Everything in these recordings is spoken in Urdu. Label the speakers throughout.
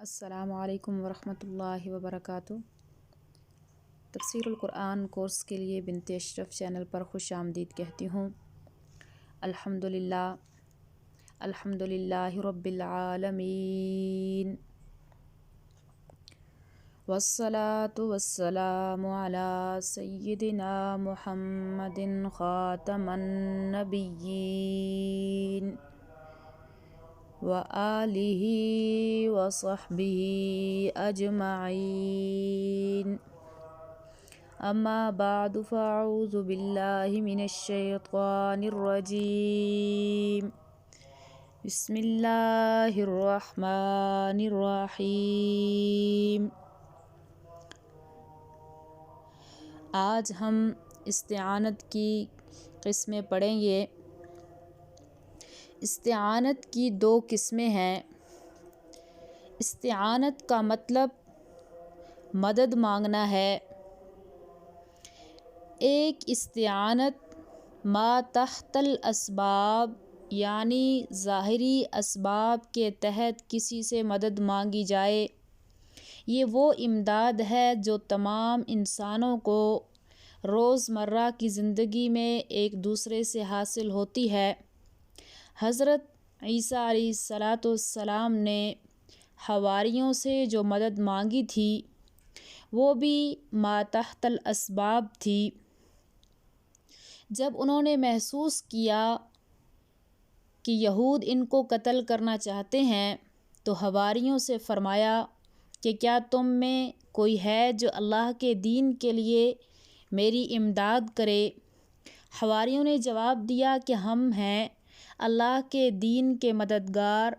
Speaker 1: السلام علیکم ورحمۃ اللہ وبرکاتہ۔ تفسیر القرآن کورس کے لیے بنت اشرف چینل پر خوش آمدید کہتی ہوں۔ الحمد للہ رب العالمین، والصلاة والسلام علی سیدنا محمد خاتم النبیین وآلہ وصحبہ اجمعین، اما بعد فاعوذ باللہ من الشیطان الرجیم، بسم اللہ الرحمن الرحیم۔ آج ہم استعانت کی قسمیں پڑھیں گے۔ استعانت کی دو قسمیں ہیں۔ استعانت کا مطلب مدد مانگنا ہے۔ ایک استعانت ما تحت الاسباب یعنی ظاہری اسباب کے تحت کسی سے مدد مانگی جائے، یہ وہ امداد ہے جو تمام انسانوں کو روزمرہ کی زندگی میں ایک دوسرے سے حاصل ہوتی ہے۔ حضرت عیسیٰ علیہ السلام نے حواریوں سے جو مدد مانگی تھی وہ بھی ما تحت الاسباب تھی۔ جب انہوں نے محسوس کیا کہ یہود ان کو قتل کرنا چاہتے ہیں تو حواریوں سے فرمایا کہ کیا تم میں کوئی ہے جو اللہ کے دین کے لیے میری امداد کرے؟ حواریوں نے جواب دیا کہ ہم ہیں اللہ کے دین کے مددگار۔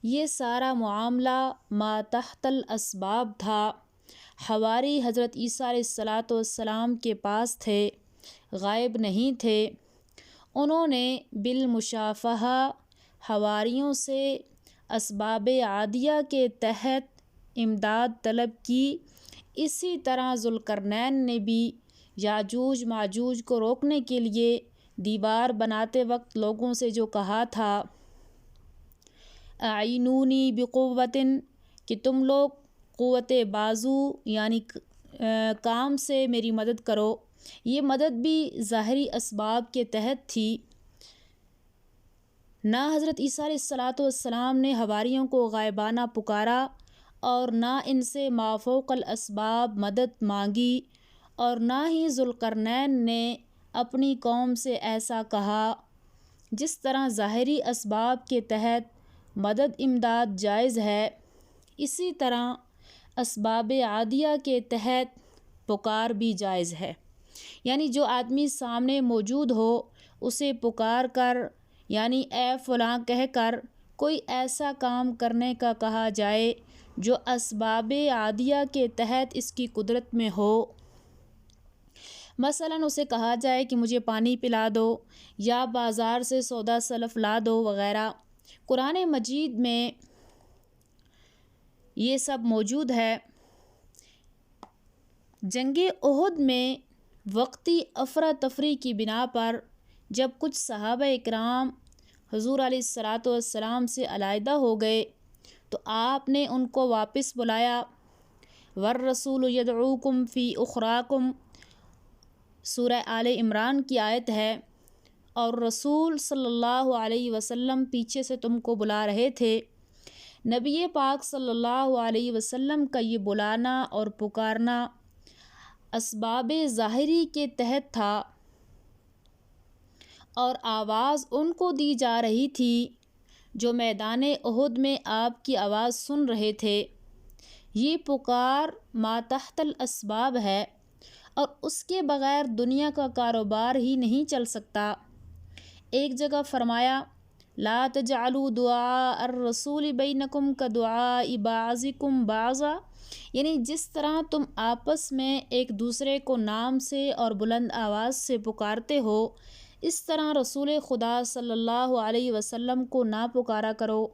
Speaker 1: یہ سارا معاملہ ما تحت الاسباب تھا۔ حواری حضرت عیسیٰ علیہ السلام کے پاس تھے، غائب نہیں تھے۔ انہوں نے بالمشافہہ حواریوں سے اسباب عادیہ کے تحت امداد طلب کی۔ اسی طرح ذوالقرنین نے بھی یاجوج ماجوج کو روکنے کے لیے دیوار بناتے وقت لوگوں سے جو کہا تھا اعینونی بقوۃ، کہ تم لوگ قوت بازو یعنی کام سے میری مدد کرو، یہ مدد بھی ظاہری اسباب کے تحت تھی۔ نہ حضرت عیسیٰ علیہ السلام نے حواریوں کو غائبانہ پکارا اور نہ ان سے ما فوق الاسباب مدد مانگی، اور نہ ہی ذوالقرنین نے اپنی قوم سے ایسا کہا۔ جس طرح ظاہری اسباب کے تحت مدد امداد جائز ہے، اسی طرح اسباب عادیہ کے تحت پکار بھی جائز ہے۔ یعنی جو آدمی سامنے موجود ہو اسے پکار کر یعنی اے فلاں کہہ کر کوئی ایسا کام کرنے کا کہا جائے جو اسباب عادیہ کے تحت اس کی قدرت میں ہو۔ مثلاً اسے کہا جائے کہ مجھے پانی پلا دو یا بازار سے سودا سلف لا دو وغیرہ۔ قرآن مجید میں یہ سب موجود ہے۔ جنگ احد میں وقتی افراتفری کی بنا پر جب کچھ صحابہ اکرام حضور علیہ السلام سے علیحدہ ہو گئے تو آپ نے ان کو واپس بلایا۔ والرسول یدعوکم فی اخراکم، سورہ آل عمران کی آیت ہے، اور رسول صلی اللہ علیہ وسلم پیچھے سے تم کو بلا رہے تھے۔ نبی پاک صلی اللہ علیہ وسلم کا یہ بلانا اور پکارنا اسباب ظاہری کے تحت تھا، اور آواز ان کو دی جا رہی تھی جو میدان احد میں آپ کی آواز سن رہے تھے۔ یہ پکار ما تحت الاسباب ہے، اور اس کے بغیر دنیا کا کاروبار ہی نہیں چل سکتا۔ ایک جگہ فرمایا لا تجعلوا دعاء الرسول بینکم کدعاء بعضکم بعضا، یعنی جس طرح تم آپس میں ایک دوسرے کو نام سے اور بلند آواز سے پکارتے ہو، اس طرح رسول خدا صلی اللہ علیہ وسلم کو نہ پکارا کرو۔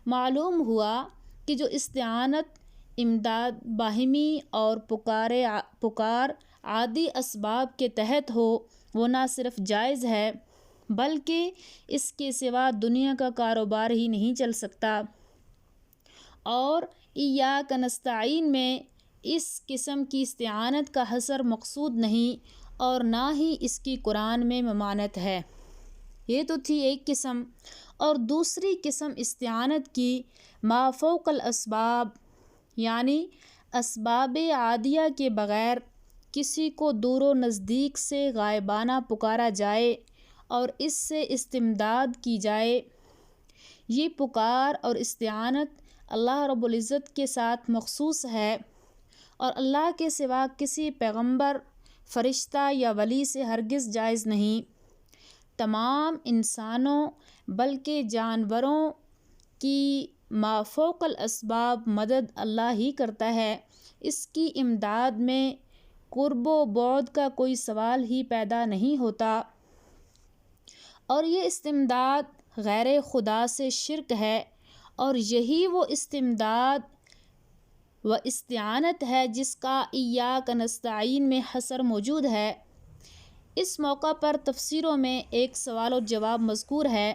Speaker 1: معلوم ہوا کہ جو استعانت امداد باہمی اور پکار عادی اسباب کے تحت ہو وہ نہ صرف جائز ہے بلکہ اس کے سوا دنیا کا کاروبار ہی نہیں چل سکتا۔ اور ایاک نستعین میں اس قسم کی استعانت کا حصر مقصود نہیں اور نہ ہی اس کی قرآن میں ممانعت ہے۔ یہ تو تھی ایک قسم، اور دوسری قسم استعانت کی ما فوق الاسباب، یعنی اسباب عادیہ کے بغیر کسی کو دور و نزدیک سے غائبانہ پکارا جائے اور اس سے استمداد کی جائے۔ یہ پکار اور استعانت اللہ رب العزت کے ساتھ مخصوص ہے اور اللہ کے سوا کسی پیغمبر، فرشتہ یا ولی سے ہرگز جائز نہیں۔ تمام انسانوں بلکہ جانوروں کی ما فوق الاسباب مدد اللہ ہی کرتا ہے۔ اس کی امداد میں قرب و بعد کا کوئی سوال ہی پیدا نہیں ہوتا، اور یہ استمداد غیر خدا سے شرک ہے، اور یہی وہ استمداد و استعانت ہے جس کا ایاک نستعین میں حصر موجود ہے۔ اس موقع پر تفسیروں میں ایک سوال و جواب مذکور ہے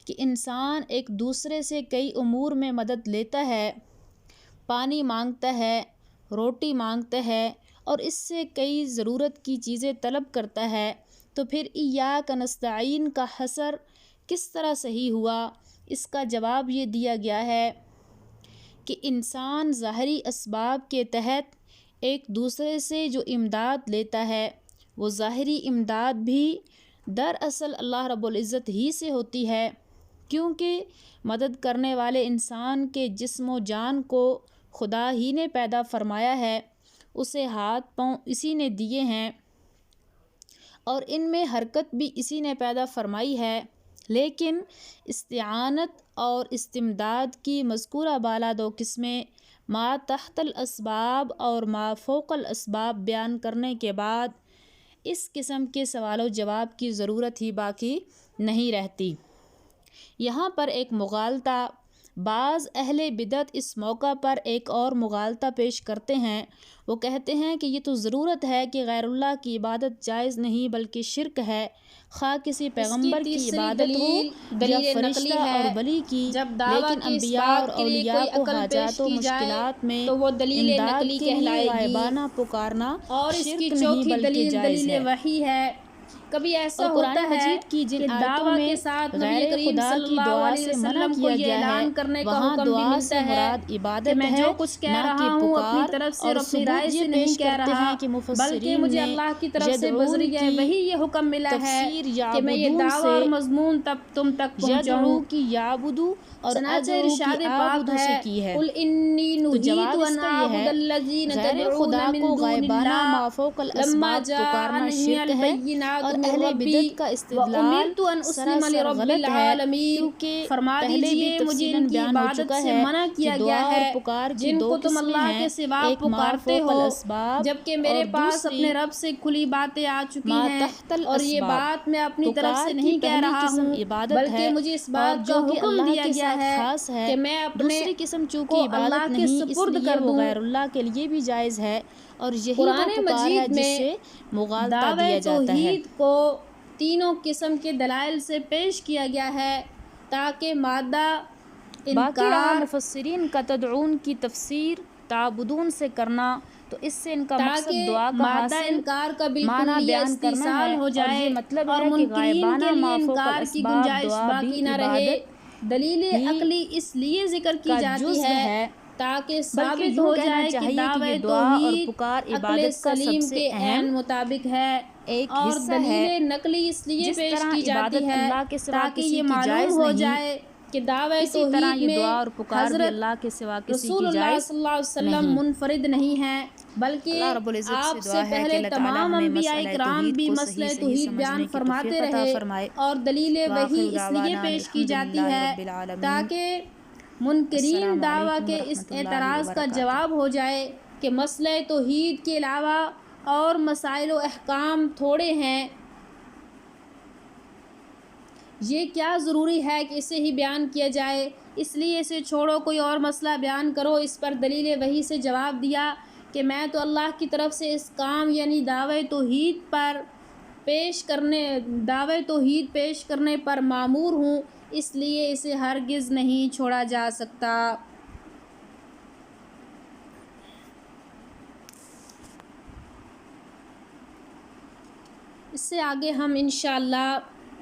Speaker 1: کہ انسان ایک دوسرے سے کئی امور میں مدد لیتا ہے، پانی مانگتا ہے، روٹی مانگتا ہے اور اس سے کئی ضرورت کی چیزیں طلب کرتا ہے، تو پھر ایاک نستعین کا حصر کس طرح صحیح ہوا؟ اس کا جواب یہ دیا گیا ہے کہ انسان ظاہری اسباب کے تحت ایک دوسرے سے جو امداد لیتا ہے، وہ ظاہری امداد بھی دراصل اللہ رب العزت ہی سے ہوتی ہے، کیونکہ مدد کرنے والے انسان کے جسم و جان کو خدا ہی نے پیدا فرمایا ہے، اسے ہاتھ پاؤں اسی نے دیے ہیں اور ان میں حرکت بھی اسی نے پیدا فرمائی ہے۔ لیکن استعانت اور استمداد کی مذکورہ بالا دو قسمیں ما تحت الاسباب اور ما فوق الاسباب بیان کرنے کے بعد اس قسم کے سوال و جواب کی ضرورت ہی باقی نہیں رہتی۔ یہاں پر ایک مغالطہ، بعض اہل بدعت اس موقع پر ایک اور مغالطہ پیش کرتے ہیں۔ وہ کہتے ہیں کہ یہ تو ضرورت ہے کہ غیر اللہ کی عبادت جائز نہیں بلکہ شرک ہے، خواہ کسی پیغمبر کی عبادت ہو یا فرشتہ اور ولی کی، لیکن انبیاء اور اولیاء کو حاجات و مشکلات میں امداد کے لیے غائبانہ پکارنا شرک نہیں بلکہ جائز ہے۔
Speaker 2: وحی ہے۔ کبھی ایسا
Speaker 1: اور قرآن
Speaker 2: ہوتا ہے
Speaker 1: مجید کی جن
Speaker 2: کہ
Speaker 1: آیتوں
Speaker 2: دعویٰ
Speaker 1: میں
Speaker 2: کے ساتھ نبی
Speaker 1: غیر
Speaker 2: کریم
Speaker 1: خدا
Speaker 2: صلی
Speaker 1: کی
Speaker 2: اللہ
Speaker 1: دعا
Speaker 2: علیہ
Speaker 1: سے منع
Speaker 2: وسلم کو
Speaker 1: کیا
Speaker 2: یہ
Speaker 1: گیا ہے،
Speaker 2: اعلان کرنے کا
Speaker 1: وہاں
Speaker 2: حکم بھی
Speaker 1: دعا سے
Speaker 2: ملتا ہے
Speaker 1: مراد
Speaker 2: کہ
Speaker 1: عبادت
Speaker 2: میں
Speaker 1: ہے،
Speaker 2: جو کچھ کہہ
Speaker 1: نہ کہ
Speaker 2: رہا ہوں اپنی
Speaker 1: پکار،
Speaker 2: طرف سے
Speaker 1: اور
Speaker 2: اور اپنی رائے
Speaker 1: ثبوت
Speaker 2: سے
Speaker 1: یہ
Speaker 2: نہیں
Speaker 1: پیش
Speaker 2: کہہ
Speaker 1: کرتے
Speaker 2: رہا،
Speaker 1: ہیں کہ
Speaker 2: بلکہ
Speaker 1: مفسرین
Speaker 2: مجھے
Speaker 1: نے
Speaker 2: اللہ کی طرف سے
Speaker 1: یدعون
Speaker 2: بذریعہ
Speaker 1: کی
Speaker 2: وحی یہ حکم ملا ہے
Speaker 1: تفسیر
Speaker 2: کہ میں یہ
Speaker 1: یعبدون
Speaker 2: دعویٰ اور
Speaker 1: سے
Speaker 2: مضمون تم تک پہنچاؤں۔
Speaker 1: یدعو کی یعبدو اور
Speaker 2: چنانچہ
Speaker 1: ادعو کی
Speaker 2: ارشاد پاک
Speaker 1: اعبدو سے
Speaker 2: ہے،
Speaker 1: کی ہے۔
Speaker 2: قُلْ إِنِّي
Speaker 1: تو
Speaker 2: نُهِیتُ
Speaker 1: جواب اس
Speaker 2: أَنْ
Speaker 1: کا یہ
Speaker 2: أَعْبُدَ
Speaker 1: ہے،
Speaker 2: الَّذِينَ
Speaker 1: غیر
Speaker 2: تَدْعُونَ
Speaker 1: خدا
Speaker 2: مِن
Speaker 1: کو
Speaker 2: دُونِ
Speaker 1: غائبانہ
Speaker 2: اللَّهِ
Speaker 1: ما فوق
Speaker 2: لَمَّا
Speaker 1: الاسباب پکارنا
Speaker 2: جَاءَنِی
Speaker 1: شرک ہے،
Speaker 2: الْبَیِّنَاتُ
Speaker 1: اور
Speaker 2: مِن
Speaker 1: اہل
Speaker 2: رَبِّی
Speaker 1: بدعت کا استدلال
Speaker 2: وَأُمِرْتُ أَنْ أُسْلِمَ
Speaker 1: سراسر
Speaker 2: لِرَبِّ
Speaker 1: غلط ہے،
Speaker 2: الْعَالَمِینَ۔
Speaker 1: کیونکہ
Speaker 2: فرما
Speaker 1: پہلے بھی
Speaker 2: دیجئے مجھے ان
Speaker 1: تفصیلاً
Speaker 2: کی
Speaker 1: بیان ہو
Speaker 2: عبادت
Speaker 1: چکا
Speaker 2: سے
Speaker 1: ہے
Speaker 2: منع
Speaker 1: کہ
Speaker 2: کیا
Speaker 1: دعا
Speaker 2: گیا
Speaker 1: اور
Speaker 2: ہے
Speaker 1: پکار کی
Speaker 2: جن
Speaker 1: دو
Speaker 2: کو تم
Speaker 1: قسمیں
Speaker 2: اللہ
Speaker 1: ہیں،
Speaker 2: کے سوا
Speaker 1: ایک ما
Speaker 2: پکارتے
Speaker 1: فوق
Speaker 2: ہو،
Speaker 1: الاسباب
Speaker 2: جبکہ
Speaker 1: اور
Speaker 2: میرے پاس
Speaker 1: دوسری
Speaker 2: اپنے رب سے کھلی باتیں آ چکی
Speaker 1: ما
Speaker 2: ہیں،
Speaker 1: تحت
Speaker 2: اور یہ
Speaker 1: الاسباب۔
Speaker 2: بات میں اپنی طرف سے
Speaker 1: پکار کی
Speaker 2: نہیں کہہ
Speaker 1: پہلی
Speaker 2: رہا
Speaker 1: قسم
Speaker 2: ہوں
Speaker 1: عبادت
Speaker 2: بلکہ
Speaker 1: ہے
Speaker 2: مجھے اس
Speaker 1: اور
Speaker 2: بات کا
Speaker 1: جو کہ
Speaker 2: حکم
Speaker 1: اللہ
Speaker 2: دیا
Speaker 1: کے
Speaker 2: گیا
Speaker 1: ساتھ
Speaker 2: ہے
Speaker 1: خاص ہے،
Speaker 2: کہ میں اپنے
Speaker 1: دوسری قسم چونکہ
Speaker 2: کو
Speaker 1: عبادت
Speaker 2: اللہ کے
Speaker 1: نہیں اس
Speaker 2: سپرد
Speaker 1: لیے
Speaker 2: کر
Speaker 1: وہ
Speaker 2: دوں۔
Speaker 1: غیر اللہ کے لیے بھی جائز ہے، اور یہی وہ
Speaker 2: قرآن
Speaker 1: پکار ہے
Speaker 2: مجید
Speaker 1: جس
Speaker 2: میں
Speaker 1: سے مغالطہ
Speaker 2: دعوی
Speaker 1: دیا جاتا ہے۔
Speaker 2: توحید کو تینوں قسم کے دلائل سے پیش کیا گیا ہے تاکہ مادہ
Speaker 1: باقی رہا
Speaker 2: انکار
Speaker 1: مفسرین کا تدعون کی تفسیر تعبدون سے کرنا، تو اس سے ان کا مقصد دعا کا
Speaker 2: مادہ
Speaker 1: حاصل
Speaker 2: انکار کا
Speaker 1: معنی
Speaker 2: بالکلیہ
Speaker 1: بیان کرنا
Speaker 2: استحصال
Speaker 1: ہے،
Speaker 2: ہو
Speaker 1: اور یہ
Speaker 2: جائے
Speaker 1: مطلب
Speaker 2: اور
Speaker 1: ہے کہ
Speaker 2: منکرین کے
Speaker 1: غائبانہ
Speaker 2: لیے
Speaker 1: ما فوق
Speaker 2: انکار کی
Speaker 1: الاسباب
Speaker 2: گنجائش
Speaker 1: دعا بھی
Speaker 2: باقی نہ رہے۔
Speaker 1: عبادت
Speaker 2: دلیل
Speaker 1: ہی
Speaker 2: عقلی اس لیے ذکر کی
Speaker 1: کا
Speaker 2: جاتی
Speaker 1: جزو ہے،
Speaker 2: تاکہ
Speaker 1: بلکہ
Speaker 2: ثابت
Speaker 1: یوں
Speaker 2: ہو
Speaker 1: کہنا
Speaker 2: جائے کہ
Speaker 1: چاہیے کہ یہ
Speaker 2: دعوی
Speaker 1: دعا اور
Speaker 2: توحید
Speaker 1: پکار
Speaker 2: عقل
Speaker 1: عبادت کا سب
Speaker 2: سلیم
Speaker 1: سے
Speaker 2: کے
Speaker 1: اہم
Speaker 2: عین مطابق ہے،
Speaker 1: ایک
Speaker 2: اور
Speaker 1: حصہ ہے۔
Speaker 2: دلیل نقلی اس لیے
Speaker 1: جس
Speaker 2: پیش
Speaker 1: طرح
Speaker 2: کی جاتی
Speaker 1: عبادت
Speaker 2: ہے
Speaker 1: اللہ کے سوا
Speaker 2: تاکہ
Speaker 1: کسی
Speaker 2: یہ
Speaker 1: کی
Speaker 2: معلوم
Speaker 1: جائز
Speaker 2: ہو
Speaker 1: نہیں،
Speaker 2: جائے کہ دعوی
Speaker 1: اسی طرح
Speaker 2: توحید
Speaker 1: یہ
Speaker 2: میں
Speaker 1: دعا اور پکار بھی
Speaker 2: حضرت
Speaker 1: اللہ کے سوا کسی
Speaker 2: رسول
Speaker 1: کی
Speaker 2: اللہ
Speaker 1: جائز
Speaker 2: صلی اللہ علیہ وسلم
Speaker 1: نہیں۔
Speaker 2: منفرد نہیں ہیں، بلکہ
Speaker 1: اللہ رب العزت سے
Speaker 2: آپ سے
Speaker 1: دعا ہے کہ
Speaker 2: پہلے
Speaker 1: اللہ تعالی
Speaker 2: تمام
Speaker 1: ہمیں
Speaker 2: انبیاء
Speaker 1: مسئلہ
Speaker 2: کرام
Speaker 1: توحید
Speaker 2: بھی
Speaker 1: کو
Speaker 2: مسئلہ
Speaker 1: صحیح
Speaker 2: توحید بیان
Speaker 1: سمجھنے کی
Speaker 2: فرماتے
Speaker 1: توفیق عطا
Speaker 2: رہے،
Speaker 1: فرمائے۔
Speaker 2: اور دلیل
Speaker 1: وآخر
Speaker 2: وحی اس لیے
Speaker 1: دعوانا
Speaker 2: پیش کی جاتی
Speaker 1: الحمدللہ
Speaker 2: ہے
Speaker 1: رب العالمین۔
Speaker 2: تاکہ منکرین
Speaker 1: السلام
Speaker 2: دعویٰ
Speaker 1: علیکم
Speaker 2: کے اس
Speaker 1: ورحمۃ اللہ
Speaker 2: اعتراض کا
Speaker 1: وبرکاتہ۔
Speaker 2: جواب ہو جائے کہ مسئلہ توحید کے علاوہ اور مسائل و احکام تھوڑے ہیں، یہ کیا ضروری ہے کہ اسے ہی بیان کیا جائے، اس لیے اسے چھوڑو، کوئی اور مسئلہ بیان کرو۔ اس پر دلیل وحی سے جواب دیا کہ میں تو اللہ کی طرف سے اس کام یعنی دعوی توحید پیش کرنے پر مامور ہوں، اس لیے اسے ہرگز نہیں چھوڑا جا سکتا۔ اس سے آگے ہم انشاءاللہ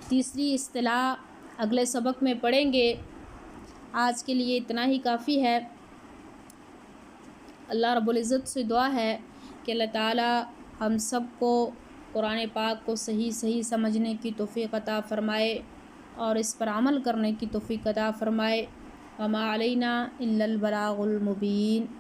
Speaker 2: تیسری اصطلاح اگلے سبق میں پڑھیں گے۔ آج کے لیے اتنا ہی کافی ہے۔ اللہ رب العزت سے دعا ہے کہ اللہ تعالی ہم سب کو قرآن پاک کو صحیح سمجھنے کی توفیق عطا فرمائے اور اس پر عمل کرنے کی توفیق عطا فرمائے۔ وما علینا الا البلاغ المبین۔